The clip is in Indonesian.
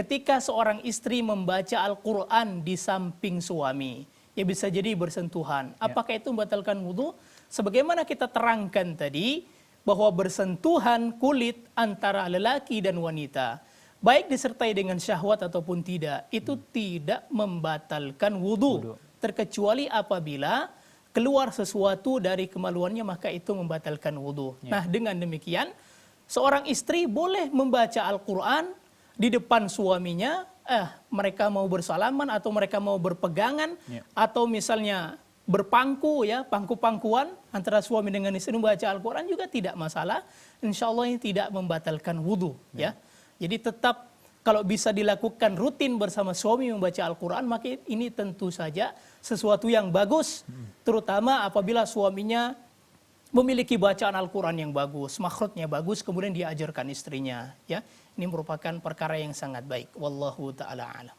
ketika seorang istri membaca Al-Quran di samping suami, ya bisa jadi bersentuhan. Apakah itu membatalkan wudhu? Sebagaimana kita terangkan tadi, bahwa bersentuhan kulit antara lelaki dan wanita, baik disertai dengan syahwat ataupun tidak, itu tidak membatalkan wudhu. Terkecuali apabila keluar sesuatu dari kemaluannya, maka itu membatalkan wudhu. Nah, dengan demikian, seorang istri boleh membaca Al-Quran di depan suaminya, mereka mau bersalaman atau mereka mau berpegangan, atau misalnya berpangku, ya, pangku-pangkuan antara suami dengan istri membaca Al-Quran juga tidak masalah. Insya Allah ini tidak membatalkan wudhu. Ya. Jadi tetap kalau bisa dilakukan rutin bersama suami membaca Al-Quran, maka ini tentu saja sesuatu yang bagus. Terutama apabila suaminya memiliki bacaan Al-Quran yang bagus, makhrajnya bagus, kemudian diajarkan istrinya. Ya, ini merupakan perkara yang sangat baik. Wallahu ta'ala a'lam.